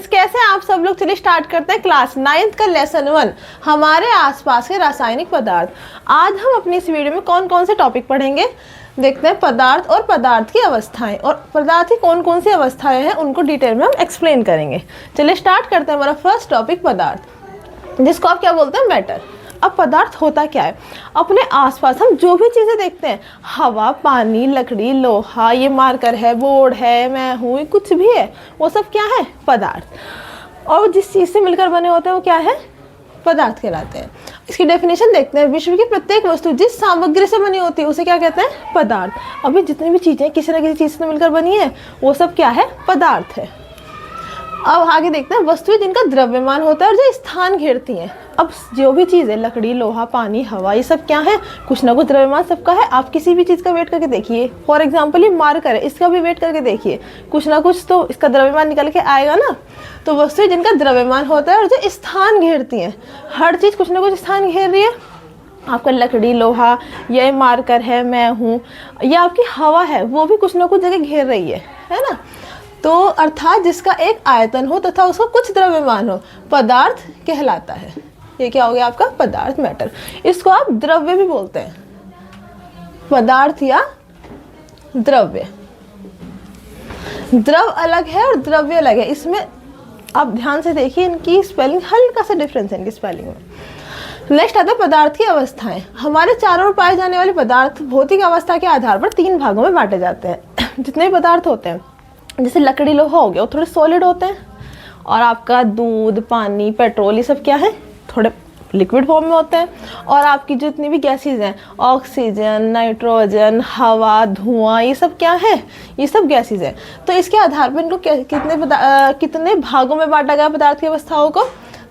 Students, कैसे हैं आप सब लोग। चलिए स्टार्ट करते हैं क्लास 9th का लेसन 1, हमारे आसपास के रासायनिक पदार्थ। आज हम अपनी इस वीडियो में कौन कौन से टॉपिक पढ़ेंगे, देखते हैं। पदार्थ और पदार्थ की अवस्थाएं, और पदार्थ की कौन कौन सी अवस्थाएं हैं उनको डिटेल में हम एक्सप्लेन करेंगे। चलिए स्टार्ट करते हैं। हमारा फर्स्ट टॉपिक पदार्थ, जिसको आप क्या बोलते हैं, मैटर। अब पदार्थ होता क्या है, अपने आसपास हम जो भी चीज़ें देखते हैं, हवा, पानी, लकड़ी, लोहा, ये मार्कर है, बोर्ड है, मैं हूँ, कुछ भी है, वो सब क्या है, पदार्थ। और जिस चीज़ से मिलकर बने होते हैं वो क्या है, पदार्थ कहलाते हैं। इसकी डेफिनेशन देखते हैं। विश्व की प्रत्येक वस्तु जिस सामग्री से बनी होती है उसे क्या कहते हैं, पदार्थ। अभी जितनी भी चीज़ें किसी न किसी चीज़ से मिलकर बनी है वो सब क्या है, पदार्थ है। अब आगे देखते हैं वस्तुएं जिनका द्रव्यमान होता है और जो स्थान घेरती हैं। अब जो भी चीज़ है, लकड़ी, लोहा, पानी, हवा, ये सब क्या है, कुछ ना कुछ द्रव्यमान सबका है। आप किसी भी चीज़ का वेट करके देखिए। फॉर एग्जांपल ये मार्कर है, इसका भी वेट करके देखिए, कुछ ना कुछ तो इसका द्रव्यमान निकल के आएगा ना। तो वस्तुएं जिनका द्रव्यमान होता है और जो स्थान घेरती हैं, हर चीज़ कुछ ना कुछ स्थान घेर रही है। आपका लकड़ी, लोहा, ये मार्कर है, मैं हूँ, या आपकी हवा है, वो भी कुछ ना कुछ जगह घेर रही है ना। तो अर्थात जिसका एक आयतन हो तथा उसका कुछ द्रव्यमान हो, पदार्थ कहलाता है। ये क्या हो गया आपका पदार्थ, मैटर। इसको आप द्रव्य भी बोलते हैं, पदार्थ या द्रव्य। द्रव अलग है और द्रव्य अलग है। इसमें आप ध्यान से देखिए, इनकी स्पेलिंग हल्का सा डिफरेंस है इनकी स्पेलिंग में। नेक्स्ट आता है पदार्थ की अवस्थाएं। हमारे चारों ओर पाए जाने वाले पदार्थ भौतिक अवस्था के आधार पर 3 भागों में बांटे जाते हैं। जितने भी पदार्थ होते हैं, जैसे लकड़ी, लोहा हो गया, वो थोड़े सॉलिड होते हैं, और आपका दूध, पानी, पेट्रोल, ये सब क्या है, थोड़े लिक्विड फॉर्म में होते हैं। और आपकी जितनी भी गैसेज हैं, ऑक्सीजन, नाइट्रोजन, हवा, धुआं, ये सब क्या है, ये सब गैसेज हैं। तो इसके आधार पर इनको कितने भागों में बांटा गया पदार्थ की अवस्थाओं को,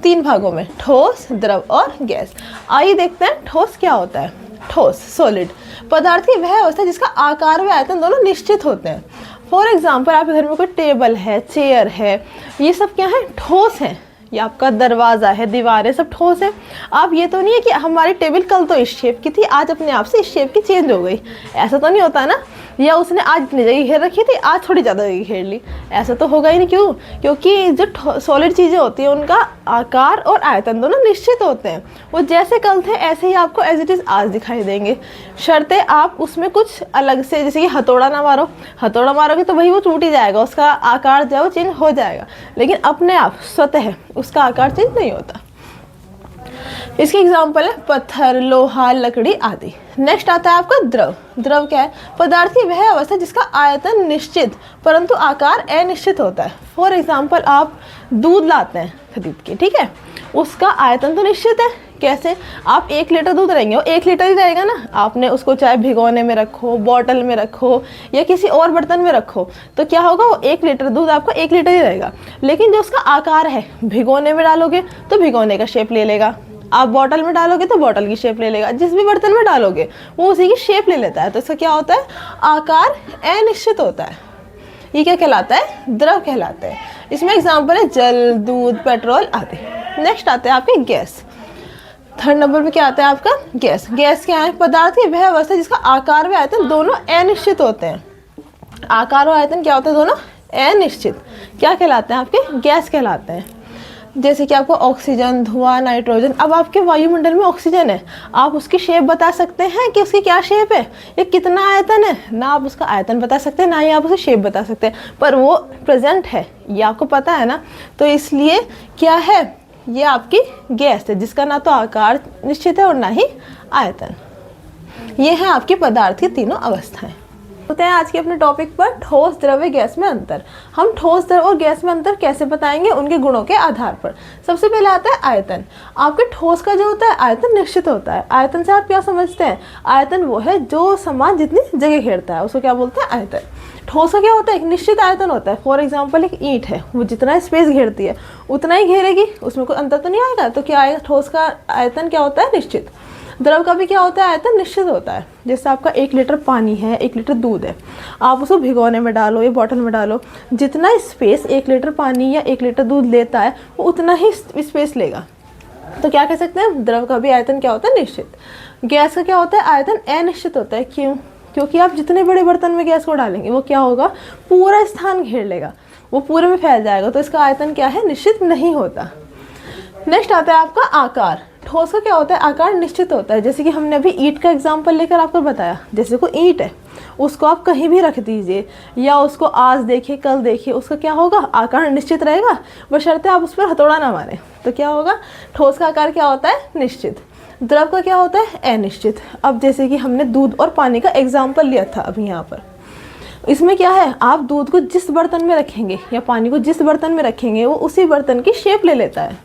3 भागों में, ठोस, द्रव और गैस। आइए देखते हैं ठोस क्या होता है। ठोस, सॉलिड पदार्थ की वह अवस्था जिसका आकार व आयतन दोनों निश्चित होते हैं। फॉर एग्जाम्पल आपके घर में कोई टेबल है, चेयर है, ये सब क्या है, ठोस है। ये आपका दरवाज़ा है, दीवारें, सब ठोस है। आप ये तो नहीं है कि हमारी टेबल कल तो इस शेप की थी, आज अपने आप से इस शेप की चेंज हो गई, ऐसा तो नहीं होता ना। या उसने आज इतनी जगह घेर रखी थी, आज थोड़ी ज़्यादा जगह घेर ली, ऐसा तो होगा ही नहीं। क्यों? क्योंकि जो सॉलिड चीज़ें होती हैं उनका आकार और आयतन दोनों निश्चित होते हैं। वो जैसे कल थे ऐसे ही आपको एज इट इज़ आज दिखाई देंगे, शर्ते आप उसमें कुछ अलग से, जैसे कि हथौड़ा ना मारो, हथौड़ा मारोगे तो वही वो टूट ही जाएगा, उसका आकार जो है वो चेंज हो जाएगा, लेकिन अपने आप स्वतः उसका आकार चेंज नहीं होता। इसके एग्जाम्पल है पत्थर, लोहा, लकड़ी आदि। नेक्स्ट आता है आपका द्रव। द्रव क्या है, पदार्थ की वह अवस्था जिसका आयतन निश्चित परंतु आकार अनिश्चित होता है। फॉर एग्जाम्पल आप दूध लाते हैं खरीद के, ठीक है, उसका आयतन तो निश्चित है। कैसे? आप 1 लीटर दूध रहेंगे, वो 1 लीटर ही रहेगा ना। आपने उसको चाहे भिगोने में रखो, बॉटल में रखो, या किसी और बर्तन में रखो, तो क्या होगा, वो 1 लीटर दूध आपका 1 लीटर ही रहेगा। लेकिन जो उसका आकार है, भिगोने में डालोगे तो भिगोने का शेप ले लेगा, आप बॉटल में डालोगे तो बॉटल की शेप ले लेगा, जिस भी बर्तन में डालोगे वो उसी की शेप ले लेता है। तो इसका क्या होता है, आकार अनिश्चित होता है। ये क्या कहलाता है, द्रव कहलाता है। इसमें एग्जाम्पल है जल, दूध, पेट्रोल आदि। नेक्स्ट आते हैं आपके गैस। 3rd नंबर पे क्या आता है आपका गैस। गैस क्या है, पदार्थ की वह अवस्था जिसका आकार व आयतन दोनों अनिश्चित होते हैं। आकार और आयतन क्या होते हैं, दोनों अनिश्चित, क्या कहलाते हैं, आपके गैस कहलाते हैं। जैसे कि आपको ऑक्सीजन, धुआं, नाइट्रोजन। अब आपके वायुमंडल में ऑक्सीजन है, आप उसकी शेप बता सकते हैं कि उसकी क्या शेप है, ये कितना आयतन है, ना आप उसका आयतन बता सकते हैं, ना ही आप उसकी शेप बता सकते हैं, पर वो प्रेजेंट है, ये आपको पता है ना। तो इसलिए क्या है, ये आपकी गैस है जिसका ना तो आकार निश्चित है और ना ही आयतन। ये है आपके पदार्थ की तीनों अवस्थाएं। होते हैं आज के अपने टॉपिक पर ठोस, द्रव्य, गैस में अंतर। हम ठोस, द्रव और गैस में अंतर कैसे बताएंगे, उनके गुणों के आधार पर। सबसे पहले आता है आयतन। आपके ठोस का जो होता है आयतन निश्चित होता है। आयतन से आप क्या समझते हैं, आयतन वो है जो सामान जितनी जगह घेरता है उसको क्या बोलते हैं, आयतन। ठोस का क्या होता है, एक निश्चित आयतन होता है। फॉर एग्जाम्पल एक ईंट है, वो जितना स्पेस घेरती है उतना ही घेरेगी, उसमें कोई अंतर तो नहीं आएगा। तो क्या आएगा, ठोस का आयतन क्या होता है, निश्चित। द्रव का भी क्या होता है, आयतन निश्चित होता है। जैसे आपका 1 लीटर पानी है, 1 लीटर दूध है, आप उसको भिगोने में डालो या बॉटल में डालो, जितना स्पेस 1 लीटर पानी या 1 लीटर दूध लेता है वो उतना ही स्पेस लेगा। तो क्या कह सकते हैं, द्रव का भी आयतन क्या होता है, निश्चित। गैस का क्या होता है, आयतन अनिश्चित होता है। क्यों? क्योंकि आप जितने बड़े बर्तन में गैस को डालेंगे वो क्या होगा, पूरा स्थान घेर लेगा, वो पूरे में फैल जाएगा, तो इसका आयतन क्या है, निश्चित नहीं होता। नेक्स्ट आता है आपका आकार। ठोस का क्या होता है, आकार निश्चित होता है। जैसे कि हमने अभी ईंट का एग्जांपल लेकर आपको बताया, जैसे को ईंट है, उसको आप कहीं भी रख दीजिए या उसको आज देखिए कल देखिए, उसका क्या होगा, आकार निश्चित रहेगा, बशर्ते आप उस पर हथौड़ा ना मारें। तो क्या होगा, ठोस का आकार क्या होता है, निश्चित। द्रव का क्या होता है, अनिश्चित। अब जैसे कि हमने दूध और पानी का एग्जाम्पल लिया था अभी यहाँ पर, इसमें क्या है, आप दूध को जिस बर्तन में रखेंगे या पानी को जिस बर्तन में रखेंगे वो उसी बर्तन की शेप ले लेता है,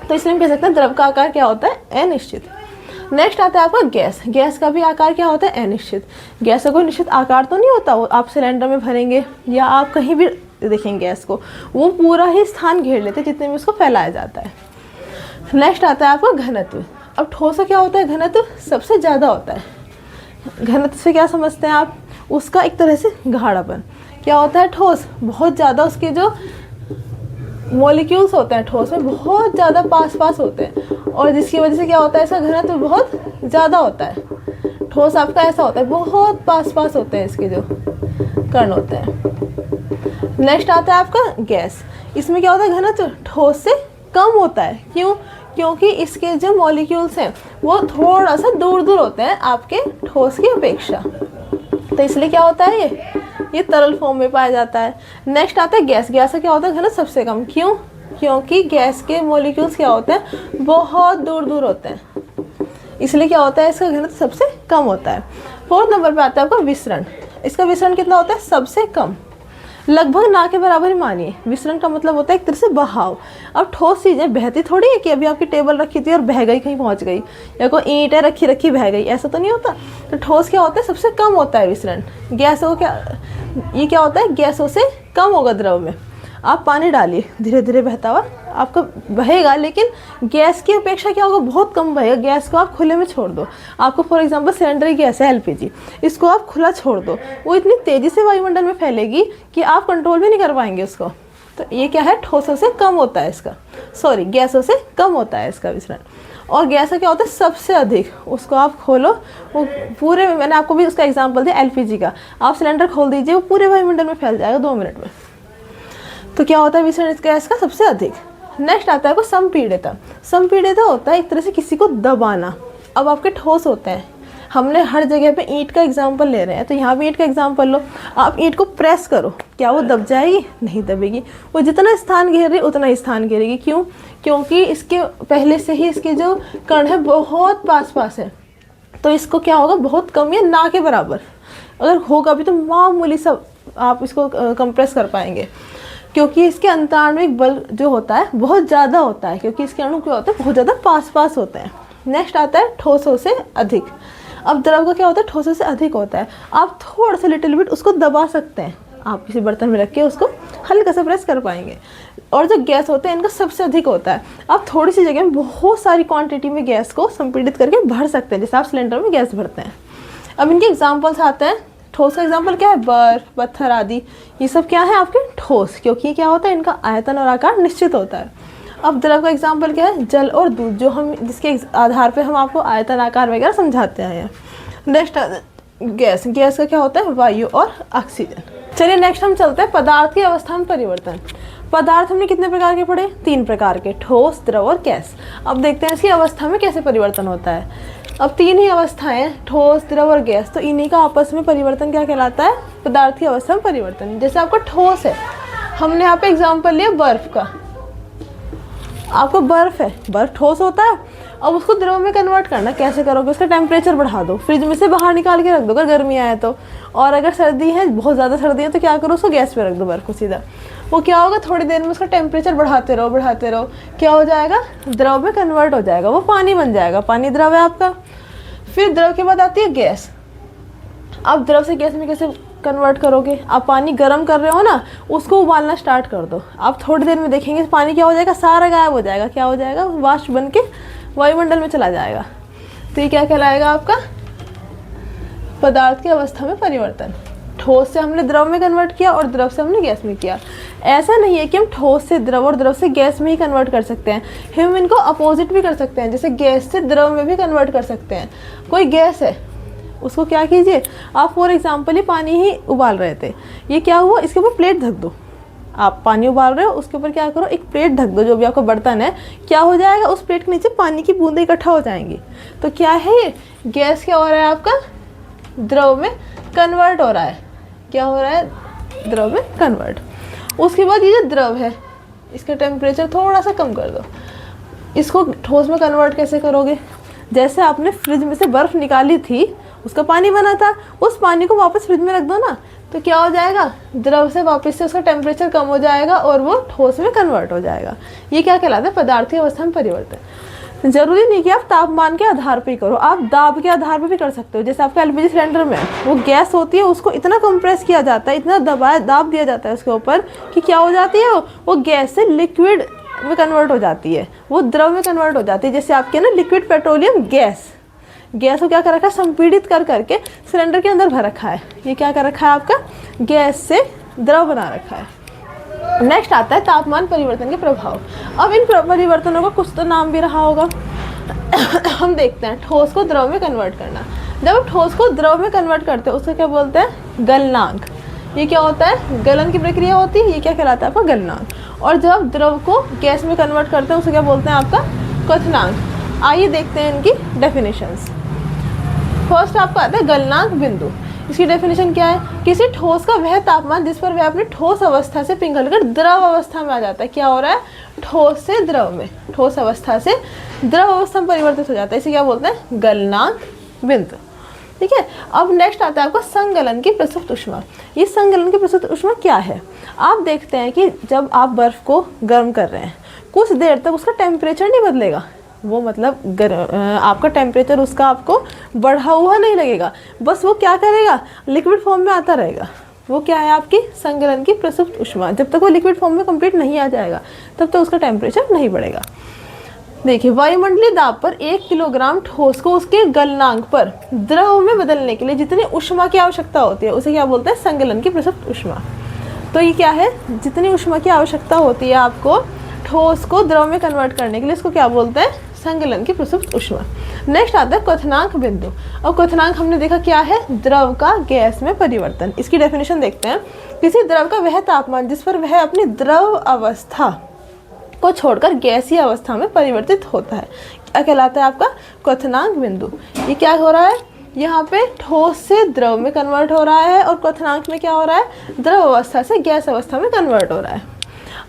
तो इसलिए हम कह सकते हैं द्रव का आकार क्या होता है, अनिश्चित। नेक्स्ट आता है आपका गैस। गैस का भी आकार क्या होता है, अनिश्चित। गैस का कोई निश्चित आकार तो नहीं होता, वो आप सिलेंडर में भरेंगे या आप कहीं भी देखेंगे गैस को, वो पूरा ही स्थान घेर लेते हैं जितने में उसको फैलाया जाता है। नेक्स्ट आता है आपका घनत्व। अब ठोस का क्या होता है, घनत्व सबसे ज़्यादा होता है। घनत्व से क्या समझते हैं आप, उसका एक तरह से गाढ़ापन। क्या होता है, ठोस बहुत ज़्यादा, उसके जो मॉलिक्यूल्स होते हैं ठोस में बहुत ज़्यादा पास पास होते हैं, और जिसकी वजह से क्या होता है, इसका घनत्व बहुत ज़्यादा होता है। ठोस आपका ऐसा होता है, बहुत पास पास होते हैं इसके जो कण होते हैं। नेक्स्ट आता है आपका गैस। इसमें क्या होता है, घनत्व ठोस से कम होता है। क्यों, क्योंकि इसके जो मॉलिक्यूल्स हैं वो थोड़ा सा दूर दूर होते हैं आपके ठोस की अपेक्षा, तो इसलिए क्या होता है, ये तरल फॉर्म में पाया जाता है। नेक्स्ट आता है गैस। गैस का क्या होता है, घनत्व सबसे कम। क्यों, क्योंकि गैस के मॉलिक्यूल्स क्या होते हैं, बहुत दूर दूर होते हैं, इसलिए क्या होता है, इसका घनत्व सबसे कम होता है। फोर्थ नंबर पे आता है आपका विसरण। इसका विसरण कितना होता है, सबसे कम, लगभग ना के बराबर ही मानिए। विसरण का मतलब होता है एक तरह से बहाव। अब ठोस चीज़ें बहती थोड़ी है कि अभी आपकी टेबल रखी थी और बह गई, कहीं पहुंच गई, या कोई ईंट है रखी रखी बह गई, ऐसा तो नहीं होता। तो ठोस क्या होता है, सबसे कम होता है विसरण। गैसों क्या, ये क्या होता है, गैसों से कम होगा द्रव में। आप पानी डालिए, धीरे धीरे बहता हुआ आपका बहेगा, लेकिन गैस की अपेक्षा क्या होगा, बहुत कम बहेगा। गैस को आप खुले में छोड़ दो, आपको फॉर एग्जांपल सिलेंडर की गैस है एलपीजी, इसको आप खुला छोड़ दो, वो इतनी तेज़ी से वायुमंडल में फैलेगी कि आप कंट्रोल भी नहीं कर पाएंगे उसको। तो ये क्या है, ठोसों से कम होता है इसका, सॉरी गैसों से कम होता है इसका विसरण। और गैस का क्या होता है, सबसे अधिक। उसको आप खोलो, वो पूरे, मैंने आपको भी उसका एग्जाम्पल दिया एलपीजी का, आप सिलेंडर खोल दीजिए, वो पूरे वायुमंडल में फैल जाएगा 2 मिनट में। तो क्या होता है, विसरण इस गैस का सबसे अधिक। नेक्स्ट आता है आपको संपीड़िता। संपीड़िता होता है एक तरह से किसी को दबाना। अब आपके ठोस होते हैं, हमने हर जगह पे ईंट का एग्जांपल ले रहे हैं, तो यहाँ भी ईंट का एग्जांपल लो। आप ईंट को प्रेस करो, क्या वो दब जाएगी, नहीं दबेगी। वो जितना स्थान घेर रही उतना ही स्थान घेरेगी। क्यों, क्योंकि इसके पहले से ही इसके जो कण है बहुत पास पास है, तो इसको क्या होगा, बहुत कम या ना के बराबर अगर होगा भी तो मामूली सब आप इसको कंप्रेस कर पाएंगे, क्योंकि इसके अंतराण्विक बल जो होता है बहुत ज़्यादा होता है, क्योंकि इसके अणु क्या होते हैं, बहुत ज़्यादा पास पास होते हैं। नेक्स्ट आता है ठोसों से अधिक। अब द्रव का क्या होता है, ठोसों से अधिक होता है। आप थोड़ा सा लिटिल बिट उसको दबा सकते हैं, आप किसी बर्तन में रख के उसको हल्का सा प्रेस कर पाएंगे। और जो गैस होते हैं इनका सबसे अधिक होता है। आप थोड़ी सी जगह में बहुत सारी क्वांटिटी में गैस को संपीड़ित करके भर सकते हैं, जैसे आप सिलेंडर में गैस भरते हैं। अब इनके एग्जाम्पल्स आते हैं। ठोस का एग्जाम्पल क्या है, बर्फ, पत्थर आदि, ये सब क्या है आपके ठोस, क्योंकि क्या होता है, इनका आयतन और आकार निश्चित होता है। अब द्रव का एग्जाम्पल क्या है, जल और दूध, जो हम जिसके आधार पे हम आपको आयतन आकार वगैरह समझाते हैं। Next gas. गैस का क्या होता है, वायु और ऑक्सीजन। चलिए नेक्स्ट हम चलते हैं पदार्थ की अवस्था में परिवर्तन। पदार्थ हमने कितने प्रकार के पढ़े, 3 प्रकार के, ठोस, द्रव और गैस। अब देखते हैं इसकी अवस्था में कैसे परिवर्तन होता है। अब 3 ही अवस्थाएं, ठोस, द्रव और गैस, तो इन्हीं का आपस में परिवर्तन क्या कहलाता है, पदार्थ की अवस्था में परिवर्तन। जैसे आपका ठोस है, हमने यहाँ पे एग्जाम्पल लिया बर्फ का। आपको बर्फ है, बर्फ ठोस होता है, अब उसको द्रव में कन्वर्ट करना कैसे करोगे, उसका टेम्परेचर बढ़ा दो, फ्रिज में से बाहर निकाल के रख दो अगर गर्मी आए तो, और अगर सर्दी है, बहुत ज़्यादा सर्दी है, तो क्या करो, उसको गैस पे रख दो बर्फ को सीधा। वो क्या होगा, थोड़ी देर में उसका टेम्परेचर बढ़ाते रहो, क्या हो जाएगा, द्रव में कन्वर्ट हो जाएगा, वो पानी बन जाएगा। पानी द्रव है आपका। फिर द्रव के बाद आती है गैस। अब द्रव से गैस में कैसे कन्वर्ट करोगे, आप पानी गर्म कर रहे हो ना, उसको उबालना स्टार्ट कर दो, आप थोड़ी देर में देखेंगे पानी क्या हो जाएगा, सारा गायब हो जाएगा, क्या हो जाएगा, वाष्प बन के वायुमंडल में चला जाएगा। तो ये क्या कहलाएगा आपका, पदार्थ की अवस्था में परिवर्तन। ठोस से हमने द्रव में कन्वर्ट किया और द्रव से हमने गैस में किया। ऐसा नहीं है कि हम ठोस से द्रव और द्रव से गैस में ही कन्वर्ट कर सकते हैं, हम इनको अपोजिट भी कर सकते हैं, जैसे गैस से द्रव में भी कन्वर्ट कर सकते हैं। कोई गैस है, उसको क्या कीजिए, आप फॉर एग्जांपल ही पानी ही उबाल रहे थे, ये क्या हुआ, इसके ऊपर प्लेट ढक दो, आप पानी उबाल रहे हो, उसके ऊपर क्या करो, एक प्लेट ढक दो, जो भी आपका बर्तन है, क्या हो जाएगा, उस प्लेट के नीचे पानी की बूंदें इकट्ठा हो जाएंगी। तो क्या है, ये गैस क्या हो रहा है आपका, द्रव में कन्वर्ट हो रहा है। क्या हो रहा है, द्रव में कन्वर्ट। उसके बाद ये जो द्रव है, इसका टेम्परेचर थोड़ा सा कम कर दो। इसको ठोस में कन्वर्ट कैसे करोगे, जैसे आपने फ्रिज में से बर्फ़ निकाली थी, उसका पानी बना था, उस पानी को वापस फ्रिज में रख दो ना, तो क्या हो जाएगा, द्रव से वापस से उसका टेम्परेचर कम हो जाएगा और वो ठोस में कन्वर्ट हो जाएगा। ये क्या कहलाता है, पदार्थीय अवस्था में परिवर्तन। जरूरी नहीं कि आप तापमान के आधार पर ही करो, आप दाब के आधार पर भी कर सकते हो। जैसे आपका एलपीजी सिलेंडर में वो गैस होती है, उसको इतना कंप्रेस किया जाता है, इतना दाब दिया जाता है उसके ऊपर कि क्या हो जाती है, वो गैस से लिक्विड में कन्वर्ट हो जाती है, वो द्रव में कन्वर्ट हो जाती है। जैसे आपके ना लिक्विड पेट्रोलियम गैस को क्या कर रखा है, संपीड़ित कर करके सिलेंडर के अंदर भर रखा है। ये क्या कर रखा है, आपका गैस से द्रव बना रखा है। नेक्स्ट आता है तापमान परिवर्तन के प्रभाव। अब इन परिवर्तनों का कुछ तो नाम भी रहा होगा। हम देखते हैं, ठोस को द्रव में कन्वर्ट करना। जब आप ठोस को द्रव में कन्वर्ट करते हैं, उसको क्या बोलते हैं, गलनांक। ये क्या होता है, गलन की प्रक्रिया होती है, ये क्या कहलाता है आपका, गलनांक। और जब आप द्रव को गैस में कन्वर्ट करते हैं, उसे क्या बोलते हैं, आपका क्वथनांक। आइए देखते हैं इनकी डेफिनेशंस। फर्स्ट आपका आता है गलनांक बिंदु। इसकी डेफिनेशन क्या है, किसी ठोस का वह तापमान जिस पर वह अपनी ठोस अवस्था से पिघलकर द्रव अवस्था में आ जाता है। क्या हो रहा है, ठोस से द्रव में, ठोस अवस्था से द्रव अवस्था में परिवर्तित हो जाता है। इसे क्या बोलते हैं, गलनांक बिंदु। ठीक है। अब नेक्स्ट आता है आपका संगलन की प्रसुप्त ऊष्मा। ये संगलन की प्रसुप्त ऊष्मा क्या है, आप देखते हैं कि जब आप बर्फ़ को गर्म कर रहे हैं, कुछ देर तक उसका टेम्परेचर नहीं बदलेगा, वो मतलब आपका टेम्परेचर उसका आपको बढ़ा हुआ नहीं लगेगा, बस वो क्या करेगा, लिक्विड फॉर्म में आता रहेगा। वो क्या है, आपकी संगलन की प्रसुप्त ऊष्मा। जब तक वो लिक्विड फॉर्म में कंप्लीट नहीं आ जाएगा, तब तक उसका टेम्परेचर नहीं बढ़ेगा। देखिए, वायुमंडलीय दाब पर 1 किलोग्राम ठोस को उसके गलनांक पर द्रव में बदलने के लिए जितनी ऊष्मा की आवश्यकता होती है, उसे क्या बोलते हैं, संगलन की प्रसुप्त ऊष्मा। तो ये क्या है, जितनी ऊष्मा की आवश्यकता होती है आपको ठोस को द्रव में कन्वर्ट करने के लिए, इसको क्या बोलते हैं, संगलन की प्रसुप्त ऊष्मा। नेक्स्ट आता है क्वथनांक बिंदु। और क्वथनांक हमने देखा क्या है, द्रव का गैस में परिवर्तन। इसकी डेफिनेशन देखते हैं, किसी द्रव का वह तापमान जिस पर वह अपनी द्रव अवस्था को छोड़कर गैसीय अवस्था में परिवर्तित होता है, क्या कहलाता है आपका, क्वथनांक बिंदु। ये क्या हो रहा है, यहाँ पे ठोस से द्रव में कन्वर्ट हो रहा है, और क्वथनांक में क्या हो रहा है, द्रव अवस्था से गैस अवस्था में कन्वर्ट हो रहा है।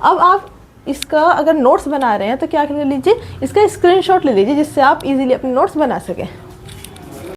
अब आप इसका अगर नोट्स बना रहे हैं तो क्या कर लीजिए, इसका स्क्रीनशॉट ले लीजिए, जिससे आप इजीली अपने नोट्स बना सकें।